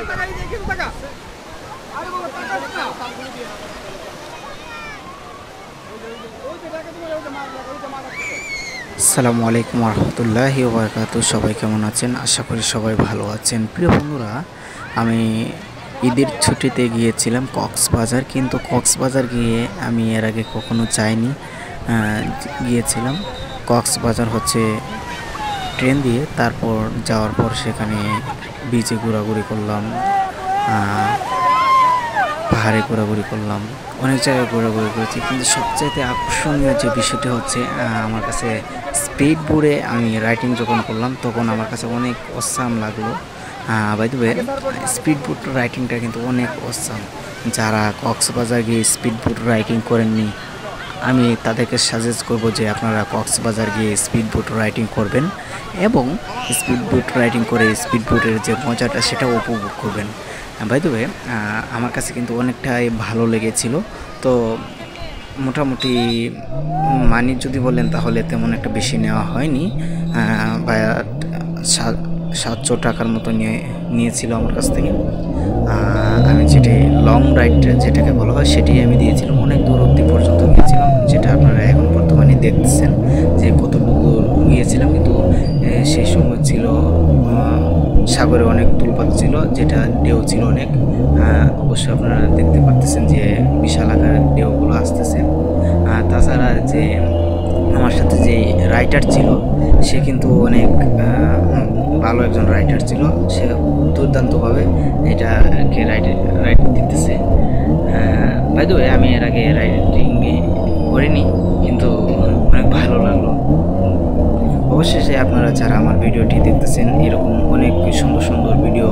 আসসালামু আলাইকুম রহমতুল্লাহি ওয়া বারাকাতুহু। সবাই কেমন আছেন? আশা করি সবাই ভালো আছেন। প্রিয় বন্ধুরা, আমি ঈদের ছুটিতে গিয়েছিলাম কক্সবাজার, কিন্তু কক্সবাজার গিয়ে আমি এর আগে কখনো যাইনি। গিয়েছিলাম কক্সবাজার হচ্ছে ট্রেন দিয়ে, তারপর যাওয়ার পর সেখানে বিচে ঘোরাঘুরি করলাম, পাহাড়ে ঘোরাঘুরি করলাম, অনেক জায়গায় ঘোরাঘুরি করেছি। কিন্তু সবচাইতে আকর্ষণীয় যে বিষয়টি হচ্ছে আমার কাছে স্পিড বোর্ডে আমি রাইডিং যখন করলাম তখন আমার কাছে অনেক অসাম লাগলো। By the way, speed boat রাইডিংটা কিন্তু অনেক অসাম। যারা কক্সবাজার গিয়ে স্পিড বোট রাইডিং করেননি, আমি তাদেরকে সাজেস্ট করব যে আপনারা কক্সবাজার গিয়ে স্পিড বোট রাইডিং করবেন এবং স্পিড বোট রাইডিং করে স্পিড বোটের যে মজাটা সেটাও উপভোগ করবেন। বাই দ্য ওয়ে, আমার কাছে কিন্তু অনেকটাই ভালো লেগেছিল। তো মোটামুটি মানি যদি বলেন তাহলে তেমন একটা বেশি নেওয়া হয়নি, 700 টাকার মতো নিয়েছিল আমার কাছ থেকে। আমি যেটি লং রাইড যেটাকে বলা হয় সেটি আমি দিয়েছিলাম, অনেক দূর অবধি পর্যন্ত গিয়েছিলাম, যেটা আপনারা এখন বর্তমানে দেখতেছেন যে কতটুকু গিয়েছিলাম। কিন্তু সেই সময় ছিল সাগরে অনেক তুলপাত ছিল, যেটা ঢেউ ছিল অনেক। অবশ্যই আপনারা দেখতে পাচ্ছেন যে বিশাল আকারের ঢেউগুলো আসতেছে। তাছাড়া যে আমার সাথে যে রাইডার ছিল সে কিন্তু অনেক ভালো একজন রাইডার ছিল, সে দুর্দান্তভাবে এটাকে রাইড দিতেছে। বাই দ্য ওয়ে, আমি এর আগে রাইডিং করিনি, কিন্তু অনেক ভালো লাগলো। অবশেষে আপনারা যারা আমার ভিডিওটি দেখতেছেন, এরকম অনেক সুন্দর সুন্দর ভিডিও